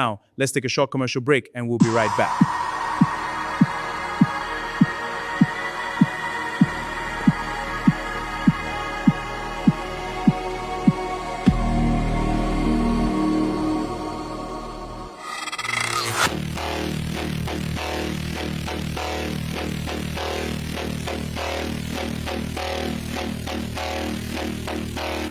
Now, let's take a short commercial break and we'll be right back.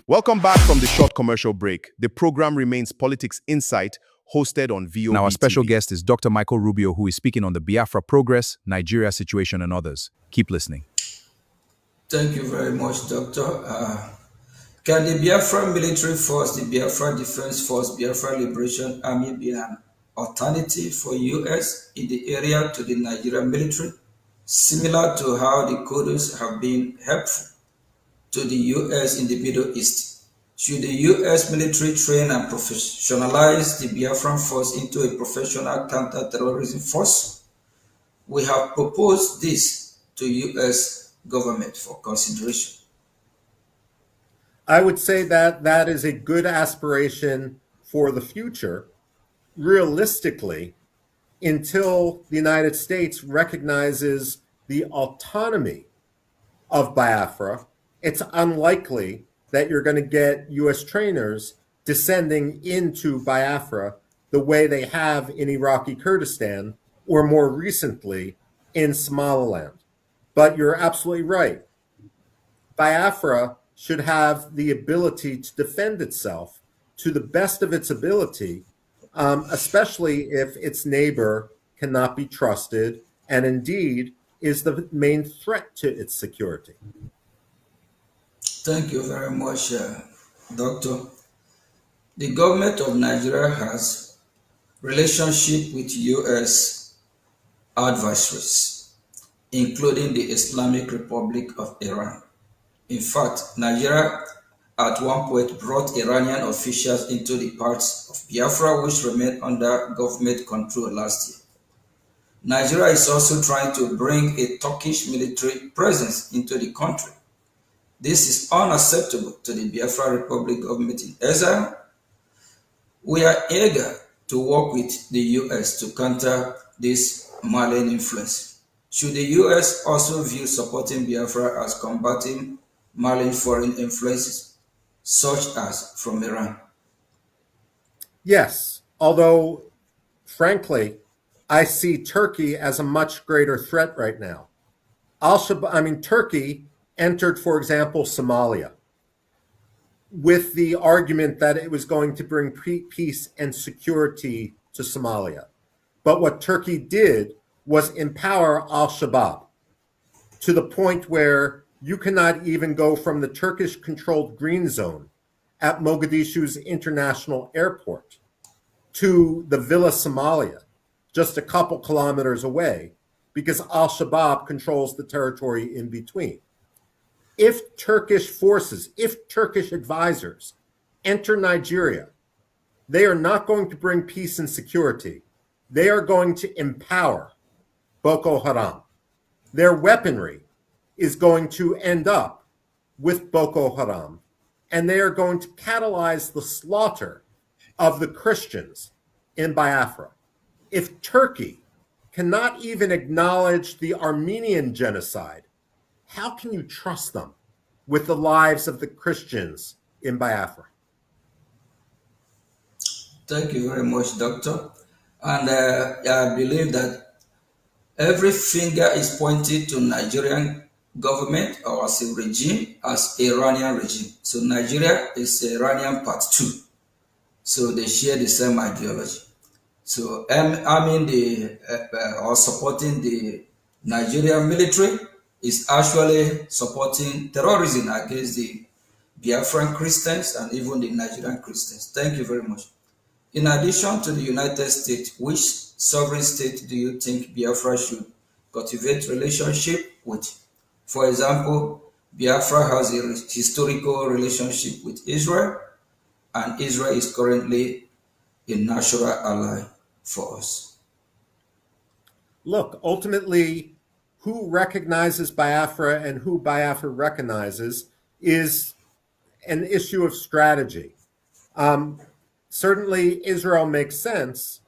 Welcome back from the short commercial break. The program remains Politics Insight, hosted on VOB TV. Now, our special guest is Dr. Michael Rubio, who is speaking on the Biafra progress, Nigeria situation, and others. Keep listening. Thank you very much, Doctor. Can the Biafra military force, the Biafra Defense Force, Biafra Liberation Army be an alternative for U.S. in the area to the Nigerian military, similar to how the Kurds have been helpful to the U.S. in the Middle East? Should the U.S. military train and professionalize the Biafran force into a professional counter-terrorism force? We have proposed this to U.S. government for consideration. I would say that that is a good aspiration for the future. Realistically, until the United States recognizes the autonomy of Biafra, it's unlikely that you're going to get U.S. trainers descending into Biafra the way they have in Iraqi Kurdistan or more recently in Somaliland. But you're absolutely right. Biafra should have the ability to defend itself to the best of its ability, especially if its neighbor cannot be trusted and indeed is the main threat to its security. Thank you very much, Doctor. The government of Nigeria has relationship with U.S. adversaries, including the Islamic Republic of Iran. In fact, Nigeria at one point brought Iranian officials into the parts of Biafra which remained under government control last year. Nigeria is also trying to bring a Turkish military presence into the country. This is unacceptable to the Biafra Republic government in exile. We are eager to work with the U.S. to counter this malign influence. Should the U.S. also view supporting Biafra as combating malign foreign influences, such as from Iran? Yes, although, frankly, I see Turkey as a much greater threat right now. Turkey entered, for example, Somalia with the argument that it was going to bring peace and security to Somalia. But what Turkey did was empower al-Shabaab to the point where you cannot even go from the Turkish-controlled green zone at Mogadishu's international airport to the Villa Somalia, just a couple kilometers away, because al-Shabaab controls the territory in between. If Turkish forces, if Turkish advisors enter Nigeria, they are not going to bring peace and security. They are going to empower Boko Haram. Their weaponry is going to end up with Boko Haram, and they are going to catalyze the slaughter of the Christians in Biafra. If Turkey cannot even acknowledge the Armenian genocide, how can you trust them with the lives of the Christians in Biafra? Thank you very much, Doctor. And I believe that every finger is pointed to Nigerian government or as a regime, as Iranian regime. So Nigeria is Iranian part 2. So they share the same ideology. So or supporting the Nigerian military is actually supporting terrorism against the Biafran Christians and even the Nigerian Christians. Thank you very much. In addition to the United States, which sovereign state do you think Biafra should cultivate relationship with? For example, Biafra has a historical relationship with Israel, and Israel is currently a natural ally for us. Look, ultimately, who recognizes Biafra and who Biafra recognizes is an issue of strategy. certainly Israel makes sense.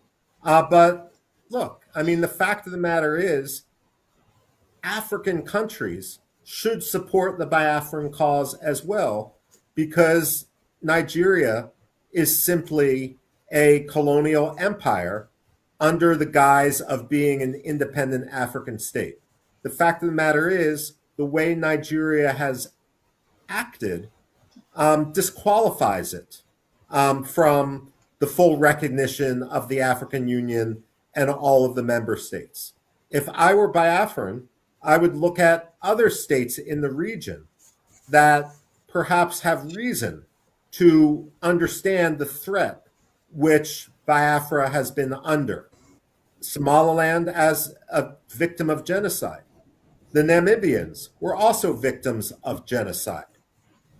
But look, I mean, the fact of the matter is, African countries should support the Biafran cause as well, because Nigeria is simply a colonial empire under the guise of being an independent African state. The fact of the matter is, the way Nigeria has acted disqualifies it from the full recognition of the African Union and all of the member states. If I were Biafran, I would look at other states in the region that perhaps have reason to understand the threat which Biafra has been under. Somaliland as a victim of genocide. The Namibians were also victims of genocide.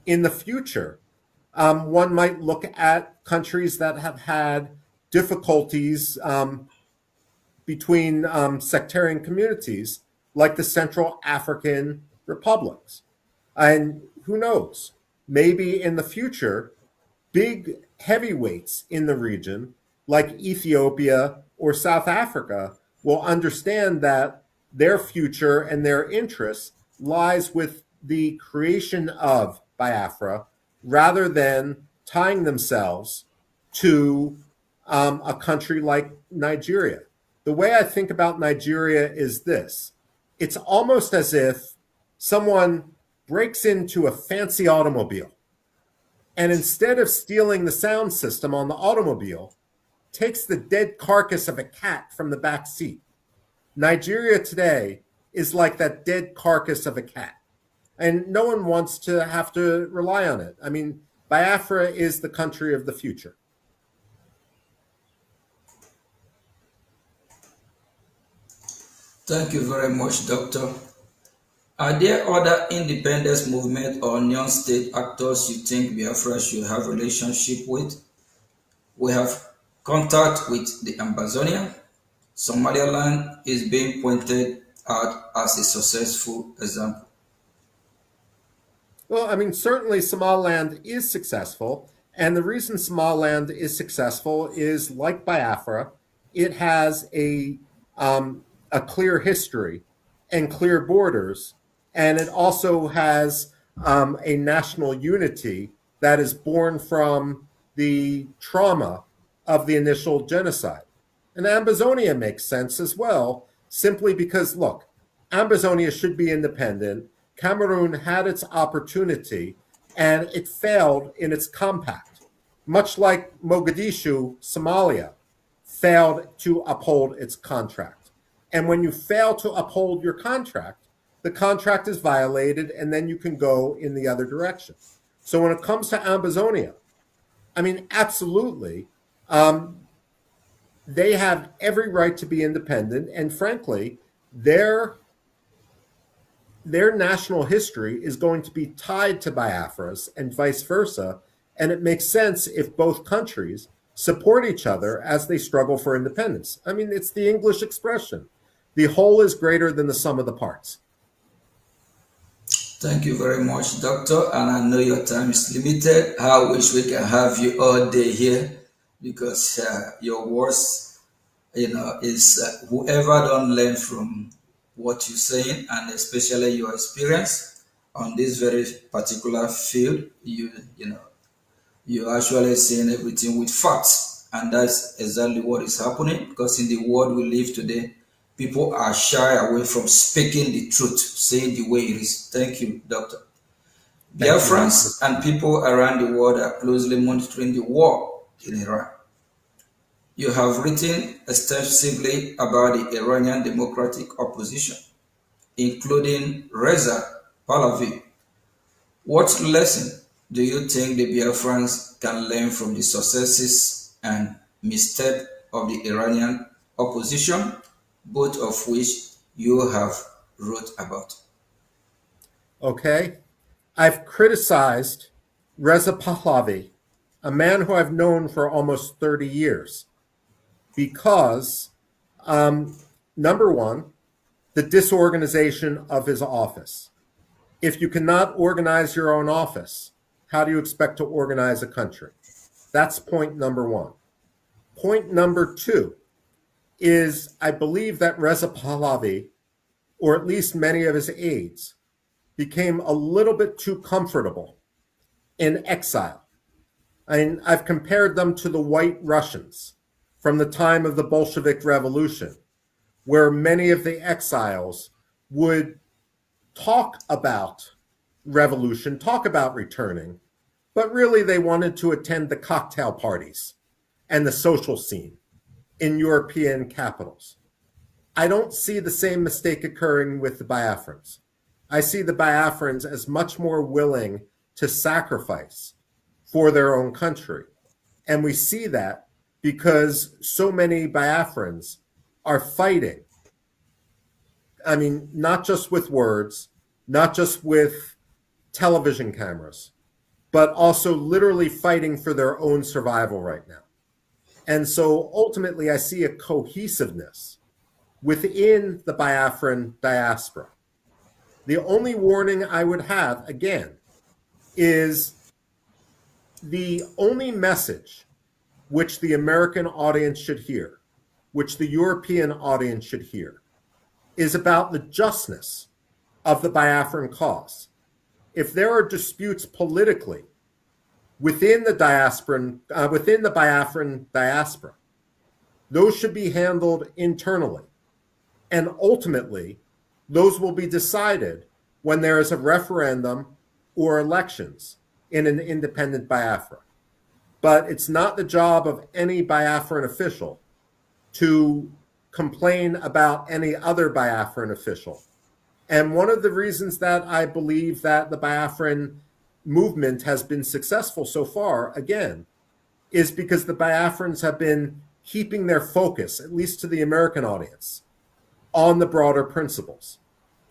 In the future, one might look at countries that have had difficulties between sectarian communities, like the Central African republics. And who knows, maybe in the future, big heavyweights in the region, like Ethiopia or South Africa, will understand that their future and their interest lies with the creation of Biafra rather than tying themselves to a country like Nigeria. The way I think about Nigeria is this. It's almost as if someone breaks into a fancy automobile and instead of stealing the sound system on the automobile, takes the dead carcass of a cat from the back seat. Nigeria today is like that dead carcass of a cat. And no one wants to have to rely on it. I mean, Biafra is the country of the future. Thank you very much, Doctor. Are there other independence movement or non-state actors you think Biafra should have relationship with? We have contact with the Ambazonia. Somaliland is being pointed out as a successful example. Well, I mean, certainly Somaliland is successful. And the reason Somaliland is successful is, like Biafra, it has a clear history and clear borders. And it also has a national unity that is born from the trauma of the initial genocide. And Ambazonia makes sense as well, simply because, look, Ambazonia should be independent. Cameroon had its opportunity, and it failed in its compact, much like Mogadishu, Somalia, failed to uphold its contract. And when you fail to uphold your contract, the contract is violated, and then you can go in the other direction. So when it comes to Ambazonia, I mean, absolutely, they have every right to be independent, and frankly, their national history is going to be tied to Biafra's and vice versa, and it makes sense if both countries support each other as they struggle for independence. I mean, it's the English expression, the whole is greater than the sum of the parts. Thank you very much, Doctor. And I know your time is limited. I wish we can have you all day here because your words, is whoever don't learn from what you're saying and especially your experience on this very particular field, you're actually saying everything with facts. And that's exactly what is happening because in the world we live today, people are shy away from speaking the truth, saying the way it is. Thank you, Doctor. Biafrans and people around the world are closely monitoring the war in Iran. You have written extensively about the Iranian democratic opposition, including Reza Pahlavi. What lesson do you think the Biafrans can learn from the successes and missteps of the Iranian opposition, both of which you have wrote about? Okay. I've criticized Reza Pahlavi, a man who I've known for almost 30 years, because, number one, the disorganization of his office. If you cannot organize your own office, how do you expect to organize a country? That's point number one. Point number two is I believe that Reza Pahlavi, or at least many of his aides, became a little bit too comfortable in exile. I mean, I've compared them to the White Russians from the time of the Bolshevik Revolution, where many of the exiles would talk about revolution, talk about returning, but really they wanted to attend the cocktail parties and the social scene in European capitals. I don't see the same mistake occurring with the Biafrans. I see the Biafrans as much more willing to sacrifice for their own country. And we see that because so many Biafrans are fighting. I mean, not just with words, not just with television cameras, but also literally fighting for their own survival right now. And so ultimately, I see a cohesiveness within the Biafran diaspora. The only warning I would have, again, is the only message which the American audience should hear, which the European audience should hear, is about the justness of the Biafran cause. If there are disputes politically within the Biafran diaspora, those should be handled internally. And ultimately, those will be decided when there is a referendum or elections in an independent Biafra. But it's not the job of any Biafran official to complain about any other Biafran official. And one of the reasons that I believe that the Biafran movement has been successful so far, again, is because the Biafrans have been keeping their focus, at least to the American audience, on the broader principles.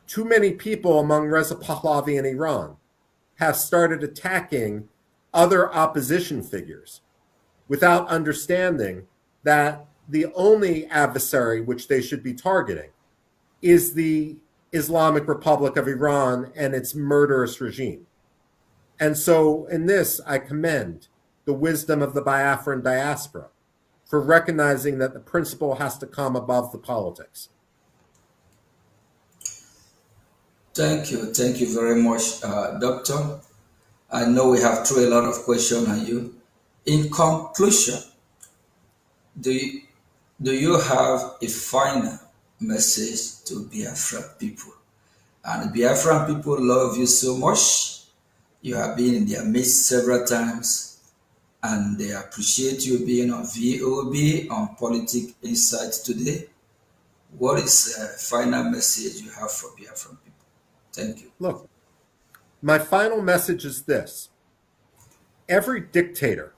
Too many people among Reza Pahlavi in Iran have started attacking other opposition figures without understanding that the only adversary which they should be targeting is the Islamic Republic of Iran and its murderous regime. And so in this, I commend the wisdom of the Biafran diaspora for recognizing that the principle has to come above the politics. Thank you. Thank you very much, Doctor. I know we have thrown a lot of questions on you. In conclusion, do you have a final message to Biafra people? And Biafran people love you so much. You have been in their midst several times, and they appreciate you being on VOB on Politics Insight today. What is the final message you have for Biafran people? Thank you. Look, my final message is this. Every dictator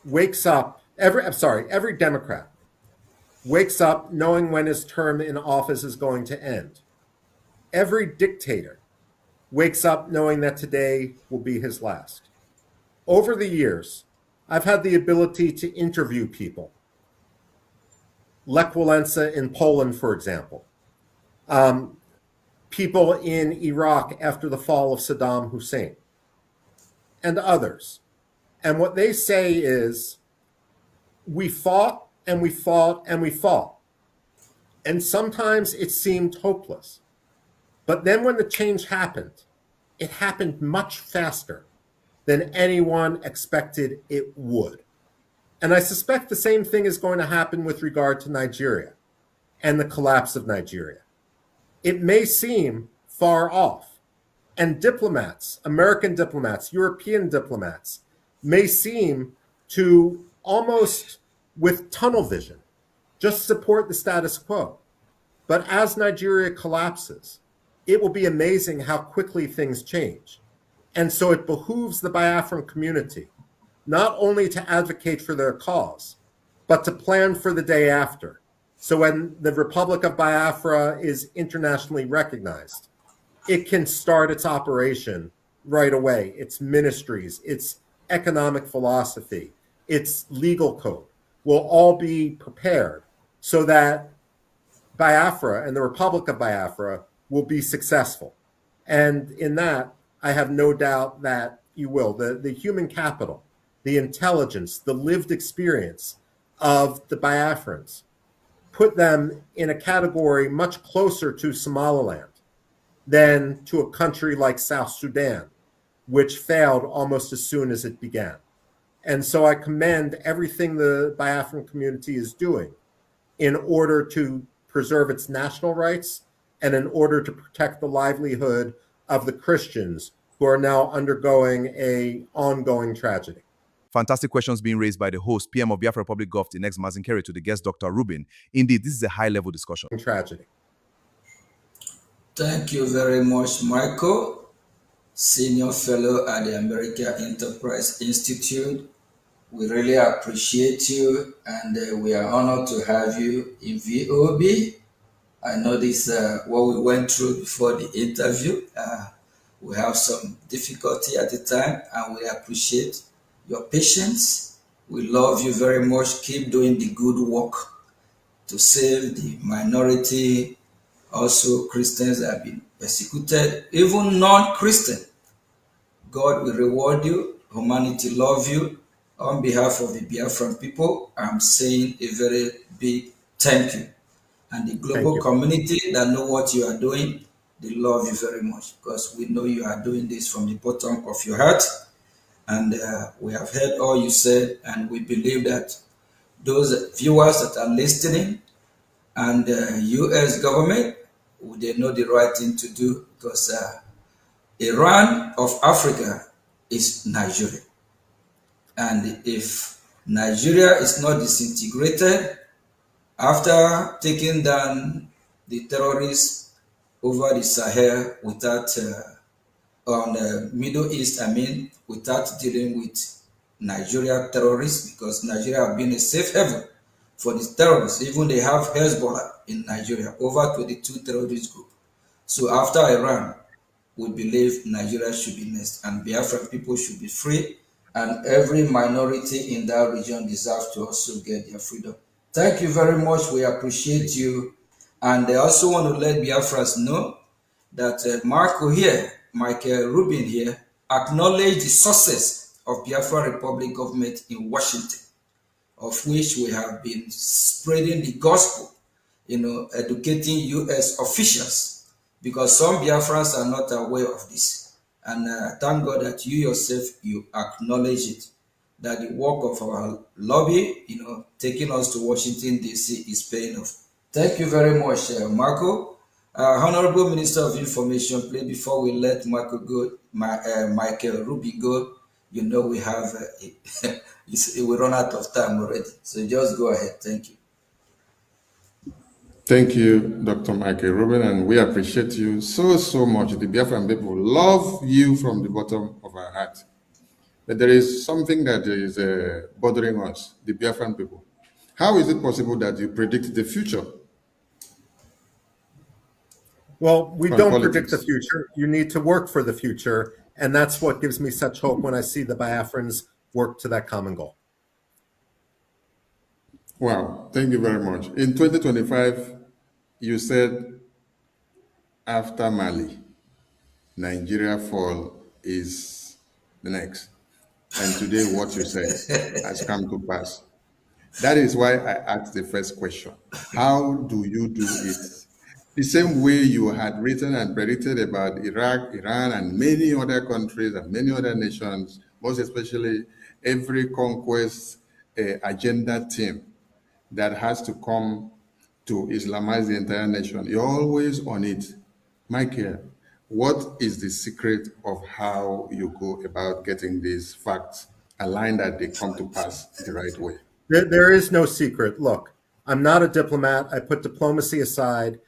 wakes up, every Democrat wakes up knowing when his term in office is going to end. Every dictator wakes up knowing that today will be his last. Over the years, I've had the ability to interview people. Lech Walesa in Poland, for example. People in Iraq after the fall of Saddam Hussein, and others. And what they say is, we fought and we fought and we fought. And sometimes it seemed hopeless. But then when the change happened, it happened much faster than anyone expected it would. And I suspect the same thing is going to happen with regard to Nigeria and the collapse of Nigeria. It may seem far off, and diplomats, American diplomats, European diplomats, may seem to almost with tunnel vision just support the status quo. But as Nigeria collapses, it will be amazing how quickly things change. And so it behooves the Biafran community not only to advocate for their cause, but to plan for the day after. So when the Republic of Biafra is internationally recognized, it can start its operation right away. Its ministries, its economic philosophy, its legal code will all be prepared so that Biafra and the Republic of Biafra will be successful. And in that, I have no doubt that you will. The human capital the intelligence, the lived experience of the Biafrans, put them in a category much closer to Somaliland than to a country like South Sudan, which failed almost as soon as it began. And so I commend everything the Biafran community is doing in order to preserve its national rights and in order to protect the livelihood of the Christians who are now undergoing an ongoing tragedy. Fantastic questions being raised by the host, PM of Biafra Republic Gov, the next Mazinkeri, to the guest, Dr. Rubin. Indeed, this is a high-level discussion. Tragedy. Thank you very much, Michael, Senior Fellow at the American Enterprise Institute. We really appreciate you, and we are honored to have you in VOB. I know this what we went through before the interview. We have some difficulty at the time, and we appreciate your patience. We love you very much. Keep doing the good work to save the minority. Also, Christians have been persecuted, even non-Christian. God will reward you. Humanity love you. On behalf of the Biafran people, I'm saying a very big thank you. And the global community that know what you are doing, they love you very much because we know you are doing this from the bottom of your heart. And we have heard all you said, and we believe that those viewers that are listening and the U.S. government, they know the right thing to do because Iran of Africa is Nigeria. And if Nigeria is not disintegrated after taking down the terrorists over the Sahel without, on the Middle East, without dealing with Nigeria terrorists, because Nigeria have been a safe haven for the terrorists. Even they have Hezbollah in Nigeria, over 22 terrorist groups. So after Iran, we believe Nigeria should be next, and Biafran people should be free, and every minority in that region deserves to also get their freedom. Thank you very much. We appreciate you. And I also want to let Biafrans know that Michael Rubin here, acknowledge the success of Biafra Republic government in Washington, of which we have been spreading the gospel, educating U.S. officials, because some Biafrans are not aware of this. And thank God that you yourself, you acknowledge it, that the work of our lobby, taking us to Washington, D.C. is paying off. Thank you very much, Marco. Honorable Minister of Information, please, before we let Michael Rubin go, we have, we run out of time already. So just go ahead. Thank you. Thank you, Dr. Michael Rubin, and we appreciate you so much. The Biafran people love you from the bottom of our heart. But there is something that is bothering us, the Biafran people. How is it possible that you predict the future? Well, we don't predict the future. You need to work for the future, and that's what gives me such hope when I see the Biafrans work to that common goal. Wow, thank you very much. In 2025, you said after Mali, Nigeria fall is the next. And today what you said has come to pass. That is why I asked the first question. How do you do it? The same way you had written and predicted about Iraq, Iran, and many other countries and many other nations, most especially every conquest agenda team that has to come to Islamize the entire nation. You're always on it. Michael, what is the secret of how you go about getting these facts aligned that they come to pass the right way? There is no secret. Look, I'm not a diplomat. I put diplomacy aside.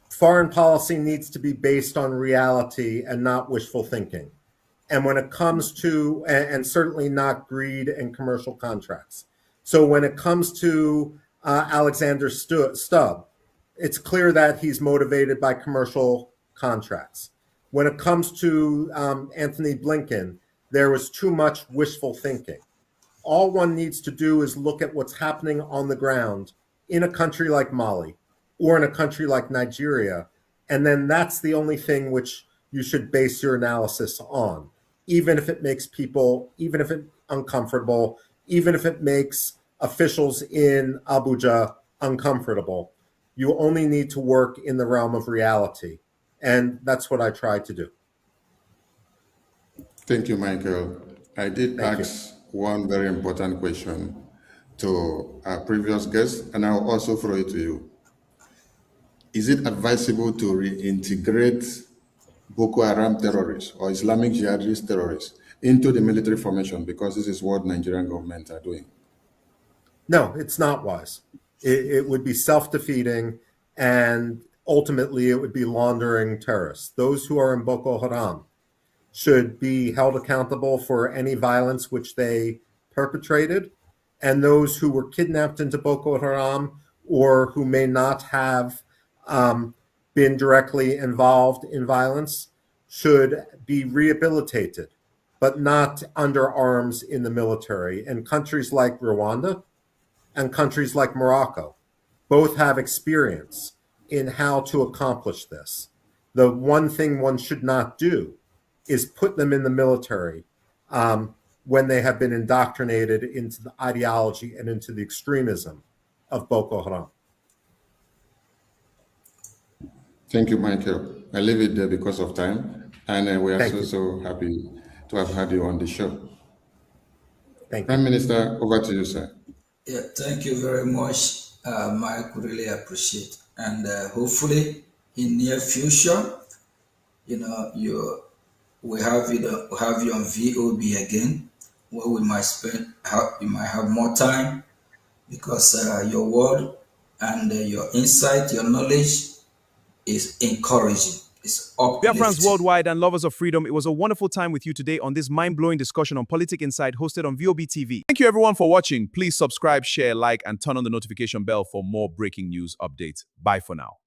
Foreign policy needs to be based on reality and not wishful thinking. And when it comes to, and certainly not greed and commercial contracts. So when it comes to Alexander Stubb, it's clear that he's motivated by commercial contracts. When it comes to Anthony Blinken, there was too much wishful thinking. All one needs to do is look at what's happening on the ground in a country like Mali or in a country like Nigeria, and then that's the only thing which you should base your analysis on, even if it makes people, even if it uncomfortable, even if it makes officials in Abuja uncomfortable. You only need to work in the realm of reality. And that's what I try to do. Thank you, Michael. I did Thank you. ask one very important question to our previous guest, and I'll also throw it to you. Is it advisable to reintegrate Boko Haram terrorists or Islamic jihadist terrorists into the military formation, because this is what Nigerian government are doing? No, it's not wise. It would be self-defeating, and ultimately it would be laundering terrorists. Those who are in Boko Haram should be held accountable for any violence which they perpetrated, and those who were kidnapped into Boko Haram or who may not have been directly involved in violence should be rehabilitated, but not under arms in the military. And countries like Rwanda and countries like Morocco both have experience in how to accomplish this. The one thing one should not do is put them in the military when they have been indoctrinated into the ideology and into the extremism of Boko Haram. Thank you, Michael. I leave it there because of time, and we are so happy to have had you on the show. Thank you. Prime Minister, over to you, sir. Yeah, thank you very much, Mike. Really appreciate, and hopefully in near future, we have you on VOB again, where we might you might have more time, because your word and your insight, your knowledge is encouraging. It's uplifting. Biafrans worldwide and lovers of freedom, it was a wonderful time with you today on this mind-blowing discussion on Politics Insight hosted on VOB TV. Thank you everyone for watching. Please subscribe, share, like, and turn on the notification bell for more breaking news updates. Bye for now.